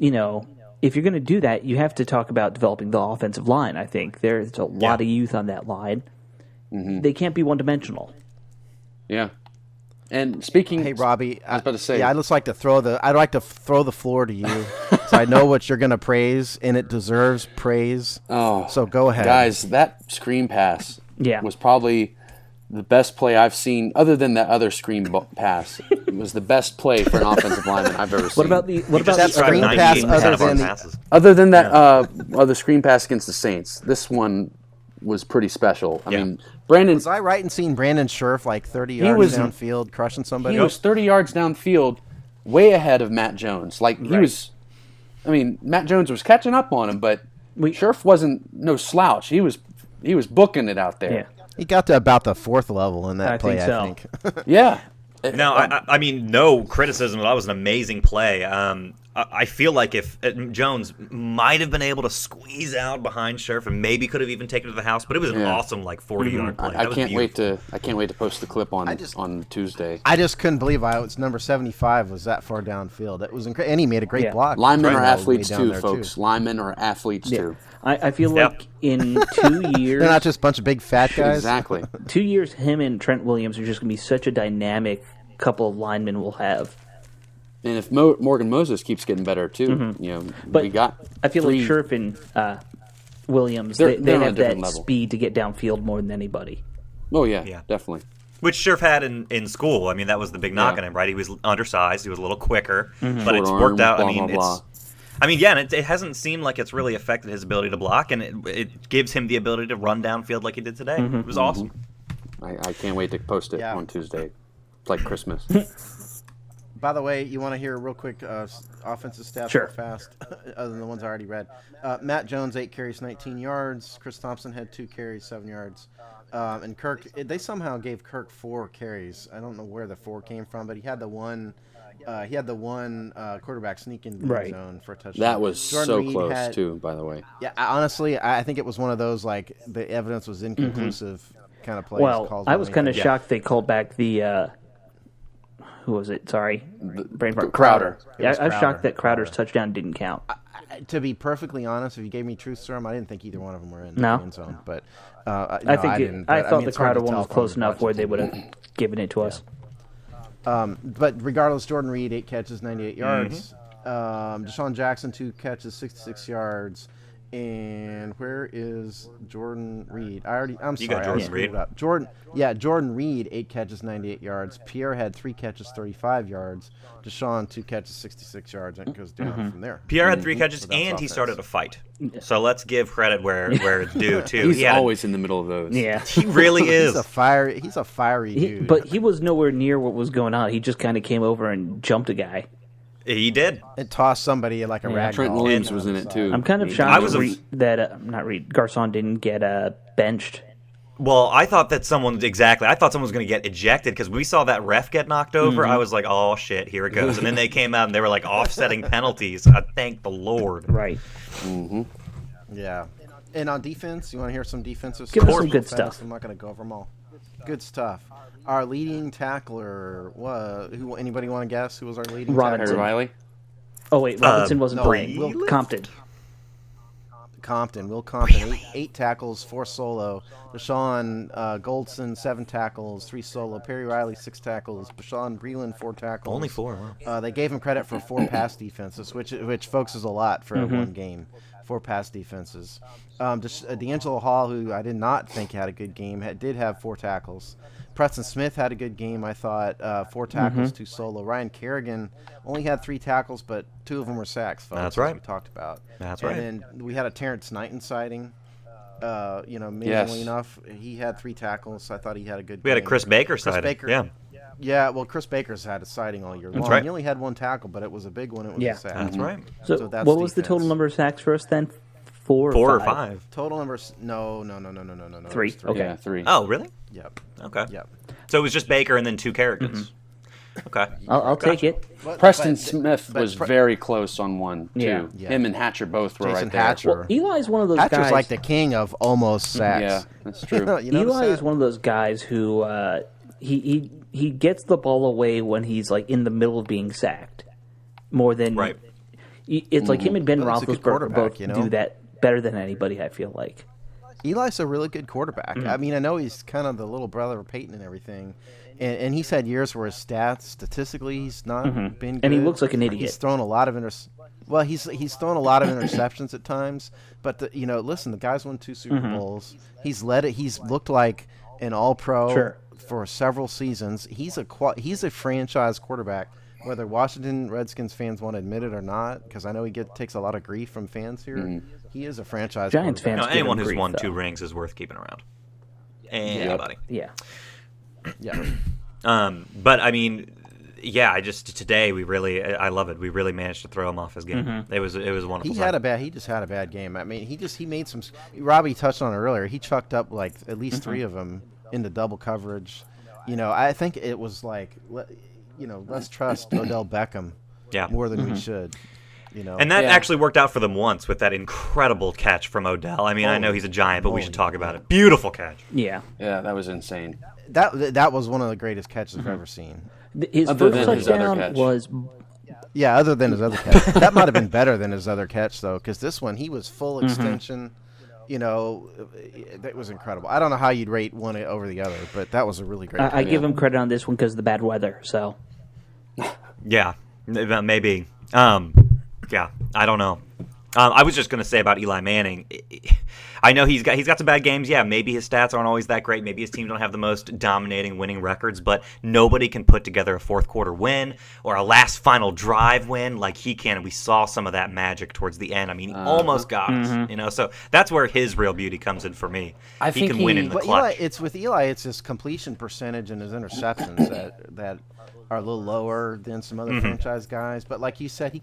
if you're going to do that, you have to talk about developing the offensive line. I think there's a lot of youth on that line, they can't be one-dimensional. Yeah. And speaking, Hey, Robbie, I was about to say, I'd like to throw the floor to you, so I know what you're gonna praise, and it deserves praise. oh, So go ahead, guys, that screen pass Yeah. was probably the best play I've seen, other than that other screen pass. It was the best play for an offensive lineman I've ever seen. What about the that screen pass passes. Other than that other screen pass against the Saints, this one was pretty special. I mean, Brandon. Was I right in seeing Brandon Scherf like 30 yards was- downfield crushing somebody? He was 30 yards downfield, way ahead of Matt Jones. Like he was, I mean, Matt Jones was catching up on him, but Scherf wasn't no slouch. He was booking it out there. Yeah. He got to about the fourth level in that I play, think so. I think. Yeah. No, I mean, no criticism. That was an amazing play. I feel like if Jones might have been able to squeeze out behind Scherf and maybe could have even taken it to the house, but it was an awesome 40-yard play. I That was can't wait beautiful. to post the clip on Tuesday. I just couldn't believe it's number 75 was that far downfield. It was incredible, and he made a great block. Linemen are Right. athletes Way down too, there, folks. Linemen are athletes too. I feel like in 2 years, They're not just a bunch of big fat guys. Exactly. 2 years, him and Trent Williams are just going to be such a dynamic couple of linemen we'll have. And if Morgan Moses keeps getting better too, But we got. I feel like three- Scherf and Williams, They're they on a have that different level. speed to get downfield more than anybody. Oh yeah, definitely. Which Scherf had in school. I mean, that was the big knock on him, right? He was undersized. He was a little quicker, but it's Short worked out. arm, I mean, blah, blah, and it hasn't seemed like it's really affected his ability to block, and it gives him the ability to run downfield like he did today. It was awesome. I can't wait to post it on Tuesday. It's like Christmas. By the way, you want to hear real quick offensive stats Sure. real fast, other than the ones I already read. Matt Jones, 8 carries, 19 yards. Chris Thompson had 2 carries, 7 yards. And Kirk, they somehow gave Kirk 4 carries. I don't know where the 4 came from, but he had the one. Quarterback sneak in the Right. zone for a touchdown. That was Jordan so Reed close too. By the way, Yeah, honestly, I think it was one of those like the evidence was inconclusive kind of plays. Well, calls I on was kind of anything. shocked they called back the who was it? Sorry, brain fart. Crowder. Yeah, was I was Crowder. shocked that Crowder's touchdown didn't count. To be perfectly honest, if you gave me truth serum, I didn't think either one of them were in No. the end zone. But I think didn't. I But, thought mean, the it's hard Crowder to one tell was from close enough where watching they would TV. have given it to us. But regardless, Jordan Reed, 8 catches, 98 yards. Deshaun Jackson, 2 catches, 66 yards. And where is Jordan Reed? I'm You got sorry, I Jordan screwed Reed. it up. Jordan Reed, 8 catches, 98 yards. Pierre had 3 catches, 35 yards. Deshaun, 2 catches, 66 yards, and it goes down from there. Pierre had 3 catches, So that's and he offense. started a fight. So let's give credit where it's due too. he's He had always in the middle of those. Yeah, he really is. He's a fiery dude. but he was nowhere near what was going on. He just kind of came over and jumped a guy. He did. It tossed somebody like a rag Trent doll. Williams was in it too. I'm kind of shocked I was that Garcon didn't get benched. Well, I thought someone was going to get ejected because we saw that ref get knocked over. I was like, oh shit, here it goes. And then they came out and they were like offsetting penalties. I thank the Lord. Right. Yeah. And on defense, you want to hear some defensive Give us stuff some good real fast? stuff. I'm not going to go over them all. Good stuff. Our leading tackler was who? Anybody want to guess who was our leading Robinson. tackler? Riley. Oh wait, Robinson wasn't no, playing. Will Compton. Will Compton, 8 tackles, 4 solo. Deshaun Goldson, 7 tackles, 3 solo. Perry Riley, 6 tackles. Bashawn Breeland, 4 tackles. Only 4. Wow. They gave him credit for 4 pass defenses, which folks is a lot for one game. 4 pass defenses. D'Angelo Hall, who I did not think had a good game, did have 4 tackles. Preston Smith had a good game, I thought. 4 tackles, 2 solo. Ryan Kerrigan only had 3 tackles, but 2 of them were sacks, folks, That's right. as we talked about. That's and right. then we had a Terrence Knighton sighting. Amazingly enough, he had 3 tackles. I thought he had a good game. We had a Chris Baker sighting. Baker. Yeah. Yeah, well, Chris Baker's had a sighting all year long. right. He only had 1 tackle, but it was a big one. It was Yeah. a sack. That's right. So, So that's what was the defense. total number of sacks for us then? 4 4 or 5? 5. Total numbers? No. 3. It was Okay. Yeah, 3. Oh, really? Yep. Okay. Yep. So it was just Baker and then 2 Kerrigans. Okay. I'll take it. Preston Smith but was Pre- very close on one too. Yeah. Yeah. Him and Hatcher both were Jason right there. Hatcher. Eli's one of those Hatcher's guys. like the king of almost sacks. Yeah, that's true. You notice Eli that? is one of those guys who he gets the ball away when he's like in the middle of being sacked, more than Right. It's like him and Ben Well, he's a good Roethlisberger quarterback, both you know? do that better than anybody. I feel like. Eli's a really good quarterback. I mean, I know he's kind of the little brother of Peyton and everything, and he's had years where his stats statistically he's not been good. And he looks like an idiot. He's thrown a lot of he's thrown a lot of interceptions at times. But listen, the guy's won 2 Super Bowls. He's led it. He's looked like an All-Pro for several seasons. He's a franchise quarterback. Whether Washington Redskins fans want to admit it or not, because I know he takes a lot of grief from fans here. He is a franchise Giants quarterback. fans. Anyone who's grief, won though. 2 rings is worth keeping around. Anybody. Yeah. Yeah. But I mean, yeah. Today I love it. We really managed to throw him off his game. It was a wonderful. He just had a bad game. I mean, he made some. Robbie touched on it earlier. He chucked up like at least 3 of them into double coverage. I think it was like, let's trust Odell Beckham more than we should. And that actually worked out for them once with that incredible catch from Odell. I mean, I know he's a Giant, but we should talk about it. Beautiful catch. Yeah. Yeah, that was insane. That was one of the greatest catches I've ever seen. His Other first than his other touchdown catch. was. Yeah, other than his other catch. That might have been better than his other catch, though, because this one, he was full extension. That was incredible. I don't know how you'd rate one over the other, but that was a really great catch. I give him credit on this one because of the bad weather. So. Yeah, maybe. Yeah, I don't know. I was just going to say about Eli Manning. I know he's got some bad games. Yeah, maybe his stats aren't always that great. Maybe his teams don't have the most dominating winning records, but nobody can put together a fourth quarter win or a last final drive win like he can. And we saw some of that magic towards the end. I mean, he almost got us. So that's where his real beauty comes in for me. He can win in the clutch. Eli, it's his completion percentage and his interceptions that are a little lower than some other franchise guys, but like you said, he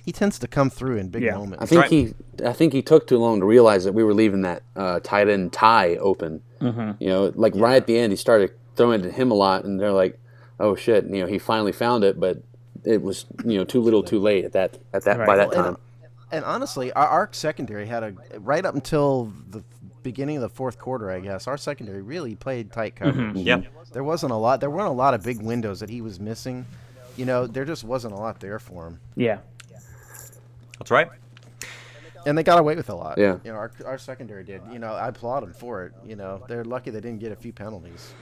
he tends to come through in big moments. I think he took too long to realize that we were leaving that tight end tie open. Right at the end, he started throwing it to him a lot, and they're like, "Oh shit!" He finally found it, but it was too little, too late at that by that time. And honestly, our secondary had right up until the beginning of the fourth quarter, I guess, our secondary really played tight coverage. Yep. There weren't a lot of big windows that he was missing. There just wasn't a lot there for him. Yeah. That's right. And they got away with a lot. Yeah. Our secondary did. I applaud them for it. They're lucky they didn't get a few penalties.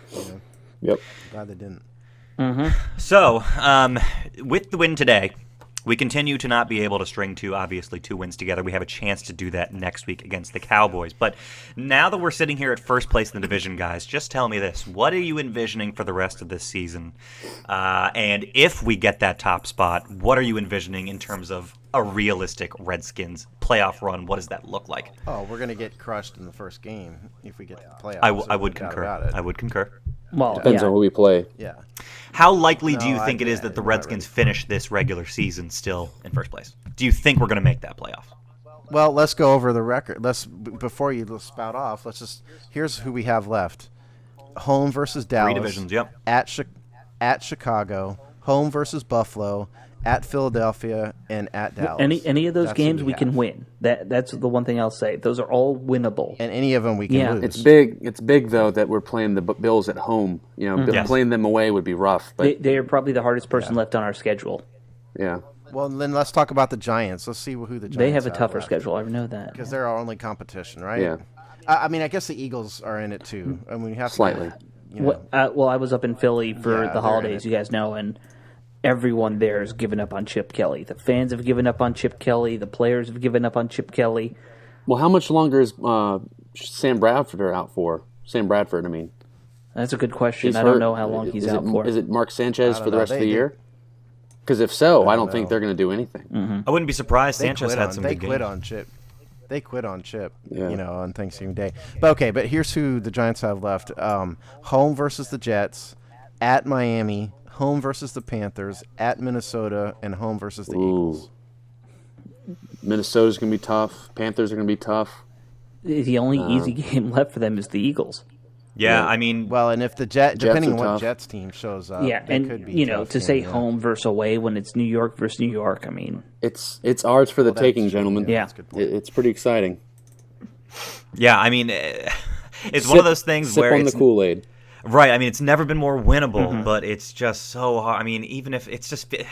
Yep. Glad they didn't. So, with the win today, we continue to not be able to string 2 wins together. We have a chance to do that next week against the Cowboys. But now that we're sitting here at first place in the division, guys, just tell me this. What are you envisioning for the rest of this season? And if we get that top spot, what are you envisioning in terms of a realistic Redskins playoff run? What does that look like? Oh, we're going to get crushed in the first game if we get to the playoffs. I would concur. I would concur. Well, Depends on who we play. Yeah. How likely do you think it is that the Redskins finish this regular season still in first place? Do you think we're going to make that playoff? Well, let's go over the record. Before you spout off, here's who we have left. Home versus Dallas. 3 divisions, yep. At Chicago. Home versus Buffalo. At Philadelphia and at Dallas. Any of those games we can win. That's the one thing I'll say. Those are all winnable. And any of them we can lose. It's big though that we're playing the Bills at home. Playing them away would be rough. But they are probably the hardest person left on our schedule. Yeah. Well, then let's talk about the Giants. Let's see who the Giants They have a tougher schedule. I know that. Because they're our only competition, right? Yeah. I mean, I guess the Eagles are in it too. I mean, we have Slightly. To, Well, I was up in Philly for the holidays, you guys know, and everyone there has given up on Chip Kelly. The fans have given up on Chip Kelly. The players have given up on Chip Kelly. Well, how much longer is Sam Bradford out for? Sam Bradford, I mean. That's a good question. He's I don't hurt. know how long he's out for. Is it Mark Sanchez for the rest of the year? Because if so, I don't think they're going to do anything. I wouldn't be surprised. Sanchez had some good games. They quit on Chip, on Thanksgiving Day. But here's who the Giants have left. Home versus the Jets, at Miami, home versus the Panthers, at Minnesota, and home versus the Eagles. Minnesota's going to be tough. Panthers are going to be tough. The only easy game left for them is the Eagles. Yeah, I mean... Well, and if the depending on what tough. Jets team shows up, and, to say home versus away when it's New York versus New York, I mean... It's ours for the taking, gentlemen. Yeah. It's pretty exciting. Yeah, I mean, it's one of those things where on the Kool-Aid. Right, I mean, it's never been more winnable, but it's just so hard. I mean, even if it's just... It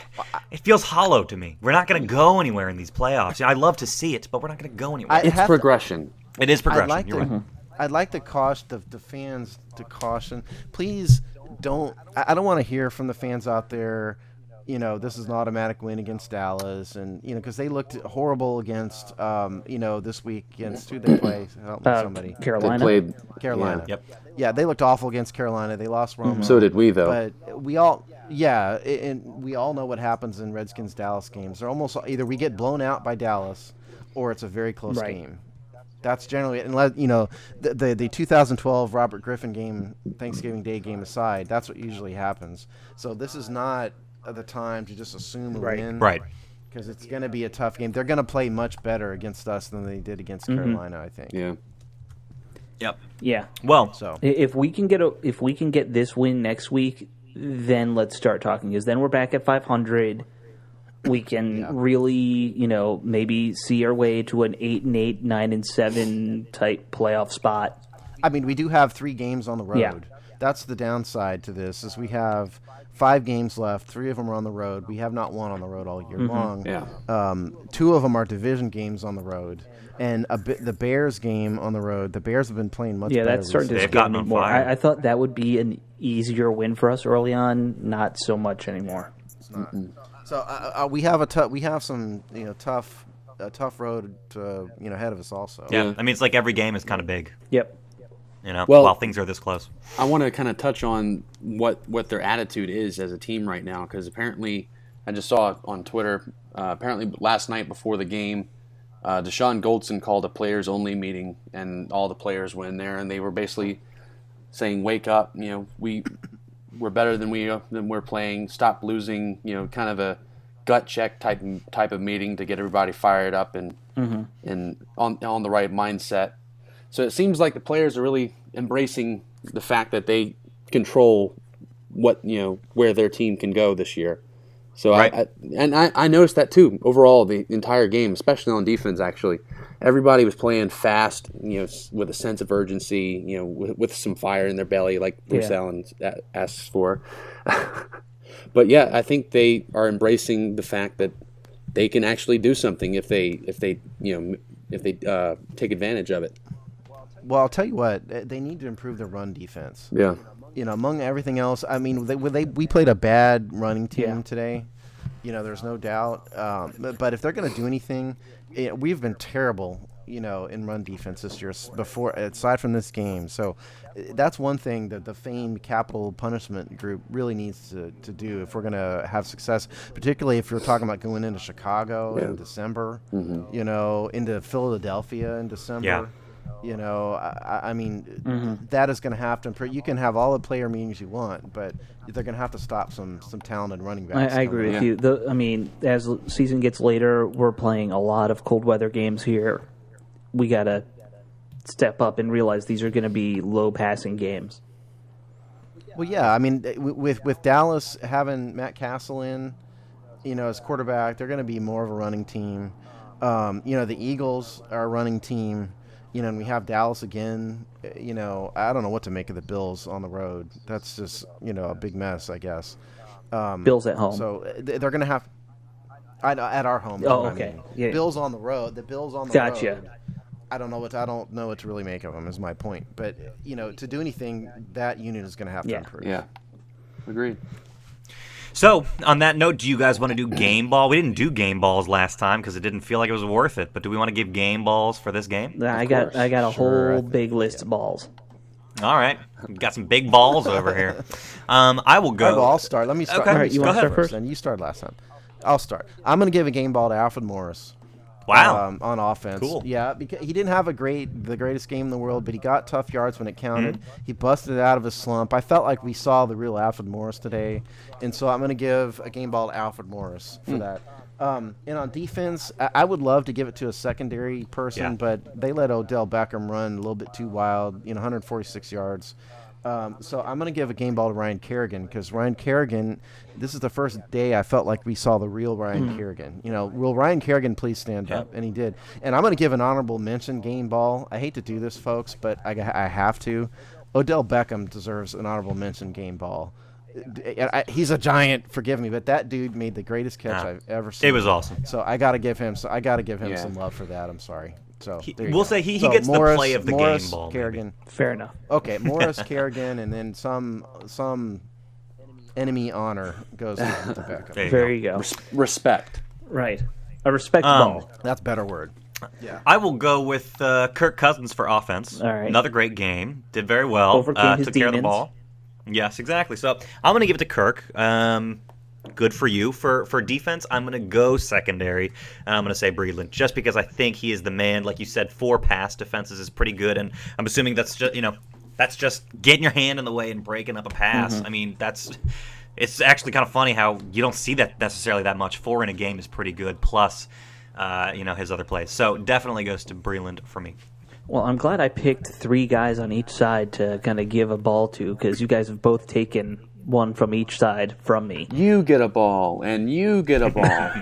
feels hollow to me. We're not going to go anywhere in these playoffs. I love to see it, but we're not going to go anywhere. It's progression. It is progression. You're right. I'd like to caution the fans to caution. Please don't. I don't want to hear from the fans out there. This is an automatic win against Dallas, and because they looked horrible against this week against who they play. Help me, somebody. Carolina. They played Carolina. Yeah. Yep. Yeah, they looked awful against Carolina. They lost Romo. So did we, though. But we all, and we all know what happens in Redskins Dallas games. They're almost either we get blown out by Dallas, or it's a very close game. That's generally, unless the 2012 Robert Griffin game, Thanksgiving Day game aside, that's what usually happens. So this is not the time to just assume a win, Right? Because it's going to be a tough game. They're going to play much better against us than they did against Carolina, I think. Yeah. Yep. Yeah. Well, So If we can get this win next week, then let's start talking. Because then we're back at 500. We can really, maybe see our way to an 8-8, 9-7 type playoff spot. I mean, we do have 3 games on the road. Yeah. That's the downside to this, is we have 5 games left. 3 of them are on the road. We have not won on the road all year long. Yeah. 2 of them are division games on the road. And the Bears game on the road, the Bears have been playing much better. Yeah, that's starting to They've scare gotten me on more. fire. I thought that would be an easier win for us early on. Not so much anymore. It's not. So we have some tough road ahead of us also. yeah. I mean, it's like every game is kind of big. Yep. Well- while things are this close. I want to kind of touch on what their attitude is as a team right now, because apparently, I just saw it on Twitter, apparently last night before the game, Deshaun Goldson called a players-only meeting, and all the players went in there, and they were basically saying, wake up, we're better than we're playing, stop losing, kind of a gut check type of meeting to get everybody fired up and on the right mindset. So it seems like the players are really embracing the fact that they control where their team can go this year. So Right. I noticed that too overall the entire game, especially on defense. Actually, everybody was playing fast, with a sense of urgency, with some fire in their belly, like Bruce Allen asks for. But yeah, I think they are embracing the fact that they can actually do something if they take advantage of it. Well, I'll tell you what, they need to improve their run defense. Yeah. Among everything else, I mean, we played a bad running team today. There's no doubt. But if they're going to do anything, we've been terrible, in run defense this year aside from this game. So that's one thing that the famed capital punishment group really needs to do if we're going to have success, particularly if you're talking about going into Chicago in December, into Philadelphia in December. Yeah. I mean, that is going to have to improve. You can have all the player meetings you want, but they're going to have to stop some talented running backs. I agree with you. As the season gets later, we're playing a lot of cold weather games here. We got to step up and realize these are going to be low passing games. Well, yeah, I mean, with Dallas having Matt Castle in, as quarterback, they're going to be more of a running team. The Eagles are a running team. And we have Dallas again. I don't know what to make of the Bills on the road. That's just, a big mess, I guess. Bills at home. So they're going to have at our home. Oh, okay. I mean. Yeah. Bills on the road. The Bills on the Gotcha. road. I don't know what to really make of them. Is my point. But to do anything, that unit is going to have to improve. Yeah. Agreed. So, on that note, do you guys want to do game ball? We didn't do game balls last time because it didn't feel like it was worth it. But do we want to give game balls for this game? I got a Sure, whole big list of balls. All right, we've got some big balls over here. I will go. All right, well, I'll start. Let me start. Okay. Let me All right, you wanna start start first? Then you started last time. I'll start. I'm going to give a game ball to Alfred Morris. Wow. On offense. Cool. Yeah, because he didn't have the greatest game in the world, but he got tough yards when it counted. He busted it out of his slump. I felt like we saw the real Alfred Morris today, and so I'm going to give a game ball to Alfred Morris for that. And on defense, I would love to give it to a secondary person, but they let Odell Beckham run a little bit too wild, 146 yards. So I'm going to give a game ball to Ryan Kerrigan because Ryan Kerrigan, this is the first day I felt like we saw the real Ryan Kerrigan. Will Ryan Kerrigan please stand up? And he did. And I'm going to give an honorable mention game ball. I hate to do this, folks, but I have to. Odell Beckham deserves an honorable mention game ball. He's a giant, forgive me, but that dude made the greatest catch I've ever seen. It was awesome. So I got to give him some love for that. I'm sorry. So we'll say he gets Morris, the play of the Morris, game ball. Kerrigan. Fair enough. Okay, Morris, Kerrigan, and then some enemy honor goes to backup. There you go. Respect. Right. A respect ball. That's a better word. Yeah. I will go with Kirk Cousins for offense. All right. Another great game. Did very well. Overcame his took care of the demons. ball. Yes, exactly. So I'm going to give it to Kirk. Good for you. For defense, I'm going to go secondary, and I'm going to say Breedland, just because I think he is the man. Like you said, 4 pass defenses is pretty good, and I'm assuming that's just getting your hand in the way and breaking up a pass. I mean, it's actually kind of funny how you don't see that necessarily that much. 4 in a game is pretty good, plus his other plays. So definitely goes to Breland for me. Well, I'm glad I picked 3 guys on each side to kind of give a ball to, because you guys have both taken one from each side from me. You get a ball, and you get a ball.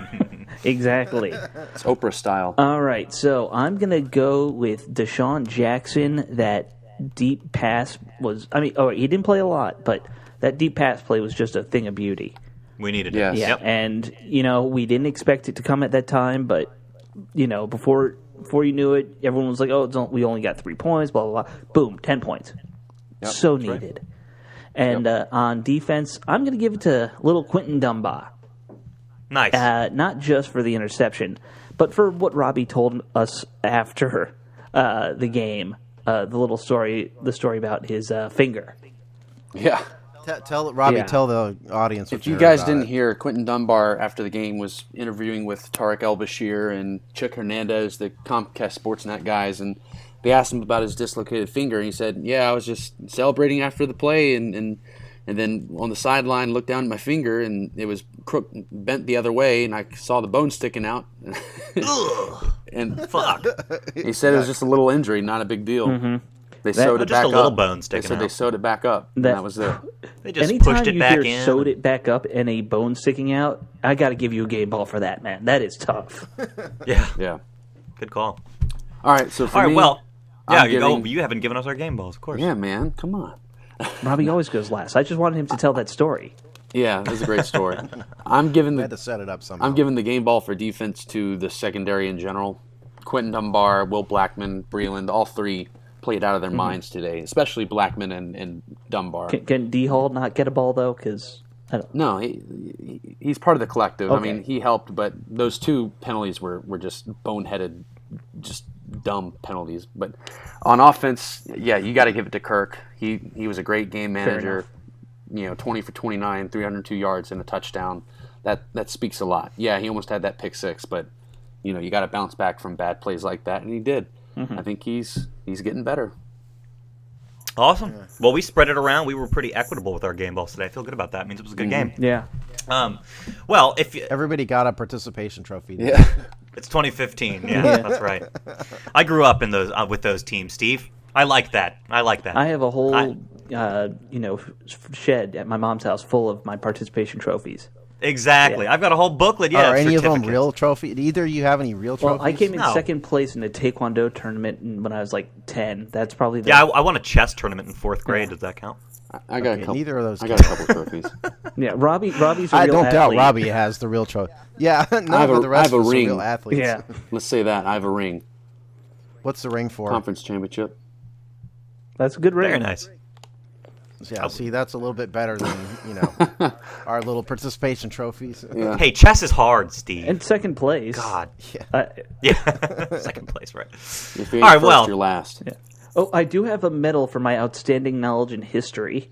Exactly. It's Oprah style. All right, so I'm going to go with Deshaun Jackson. That deep pass was, he didn't play a lot, but that deep pass play was just a thing of beauty. We needed Yes. it. Yeah, Yep. and, we didn't expect it to come at that time, but, before you knew it, everyone was like, we only got 3 points, blah, blah, blah. Boom, 10 points. Yep, So that's right. needed. And on defense, I'm going to give it to little Quentin Dunbar. Nice. Not just for the interception, but for what Robbie told us after the game, the story about his finger. Yeah. Tell Robbie, Yeah. tell the audience. What If you heard guys about didn't it. hear, Quentin Dunbar, after the game, was interviewing with Tarek El-Bashir and Chuck Hernandez, the Comcast Sportsnet guys, and they asked him about his dislocated finger, and he said, I was just celebrating after the play, and then on the sideline, looked down at my finger, and it was bent the other way, and I saw the bone sticking out. And Fuck. he said it was just a little injury, not a big deal. Mm-hmm. They sewed it Just back a little up. bone They sticking said out. they sewed it back up, and that was it. They just Anytime pushed it you back hear in. sewed it back up and a bone sticking out, I got to give you a game ball for that, man. That is tough. Yeah. Yeah. Good call. All right, so for All right. me, Well. Yeah. I'm giving- You haven't given us our game balls, of course. Yeah, man, come on. Robbie always goes last. I just wanted him to tell that story. Yeah, that's a great story. I'm giving I had to the set it up somehow. I'm giving the game ball for defense to the secondary in general. Quentin Dunbar, Will Blackman, Breland, all 3 played out of their minds today, especially Blackman and Dunbar. Can D Hall not get a ball though? Because No, he's part of the collective. I Okay. mean, he helped, but those 2 penalties were just boneheaded, just dumb penalties. But on offense, yeah, you got to give it to Kirk. He was a great game manager. 20 for 29, 302 yards and a touchdown. That speaks a lot. Yeah, he almost had that pick 6, but you got to bounce back from bad plays like that, and he did. I think he's getting better. Awesome. Well, we spread it around. We were pretty equitable with our game balls today. I feel good about that. It means it was a good game. yeah, Well, if you, Everybody got a participation trophy. Yeah. it's 2015, yeah, that's right. I grew up in those with those teams, Steve. I like that. I have a whole shed at my mom's house full of my participation trophies. Exactly. Yeah. I've got a whole booklet. Yeah. Are any of them certificates. real trophy? Do either of you have any real trophies? Well, I came in No. second place in a Taekwondo tournament when I was like 10. That's probably the Yeah, I won a chess tournament in 4th grade. Does that count? I got Okay, a couple. neither of those I got a couple trophies. yeah. Robbie's a real I don't doubt athlete. Robbie has the real trophy. Yeah, none have of a- the rest I have a of us are ring. real athletes. Yeah, Let's say that. I have a ring. What's the ring for? Conference championship. that's a good ring. Very nice. Yeah, see, that's a little bit better than our little participation trophies. Yeah. Hey, chess is hard, Steve. And second place. God. Uh, Yeah. Second place, right? If you ain't All right, first, well. you're last. I do have a medal for my outstanding knowledge in history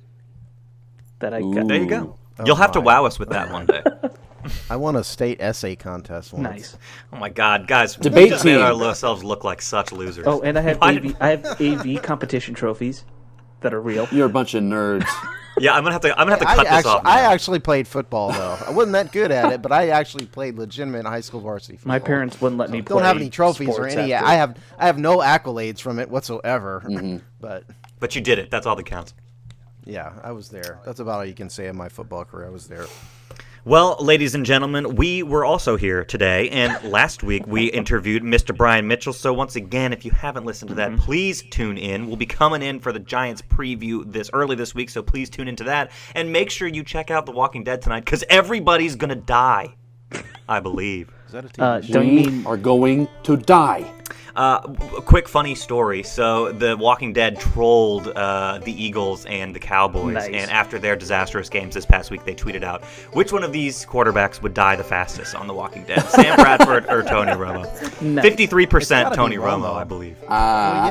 that I got. There you go. Oh You'll have to my. wow us with that one day. I won a state essay contest once. Nice. Oh my God, guys! Debate we just made team. ourselves look like such losers. Oh, and I have Why AV, did- I have AV competition trophies that are real. You're a bunch of nerds. Yeah, I'm gonna have to cut this off. I now. actually played football though. I wasn't that good at it, but I actually played legitimate high school varsity football. My parents wouldn't let me play. don't have any trophies or sports any. after. I have no accolades from it whatsoever. But But you did it. That's all that counts. yeah, I was there. That's about all you can say of my football career. I was there. Well, ladies and gentlemen, we were also here today, and last week we interviewed Mr. Brian Mitchell. So once again, if you haven't listened to that, please tune in. We'll be coming in for the Giants preview early this week, so please tune into that. And make sure you check out The Walking Dead tonight, because everybody's going to die, I believe. Is that a TV show? Don't you We mean are going to die. A quick funny story. So The Walking Dead trolled the Eagles and the Cowboys, Nice. and after their disastrous games this past week, they tweeted out, which one of these quarterbacks would die the fastest on The Walking Dead, Sam Bradford or Tony Romo? Nice. 53% Tony be Romo, Romo. I believe. Well,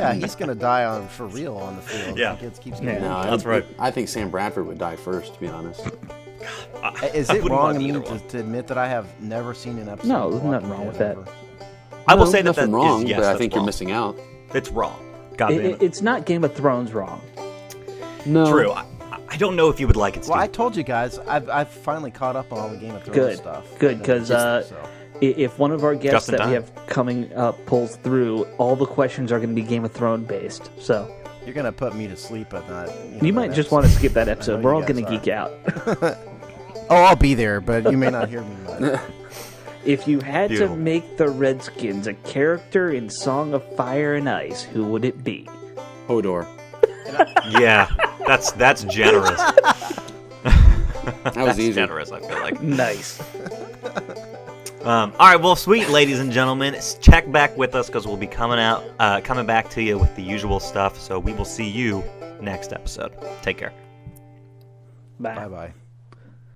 yeah, he's gonna die for real on the field. Yeah. If he keeps Yeah. getting No, That's right. I think Sam Bradford would die first, to be honest. Is I it wouldn't wrong want of me either one. to admit that I have never seen an episode? No, of there's The nothing Walking wrong with Dead that. ever? I will No, say that nothing that wrong, is, yes, but I that's think you're wrong. missing out. It's wrong. God damn it. It's not Game of Thrones wrong. No, True. I don't know if you would like it, Steve. Well, I told you guys, I've finally caught up on all the Game of Thrones Good, stuff. good, because So. if one of our guests Just in that we time. have coming up pulls through, all the questions are going to be Game of Thrones based. So You're gonna put me to sleep at night. you might just want to skip that episode. know We're you all going to guys geek out. Oh, I'll be there, but you may not hear me much. If you had Beautiful. to make the Redskins a character in Song of Fire and Ice, who would it be? Hodor. Yeah, that's generous. That was That's easy. generous, I feel like. Nice. All right, well, sweet, ladies and gentlemen, check back with us because we'll be coming back to you with the usual stuff. So we will see you next episode. Take care. Bye. Bye bye.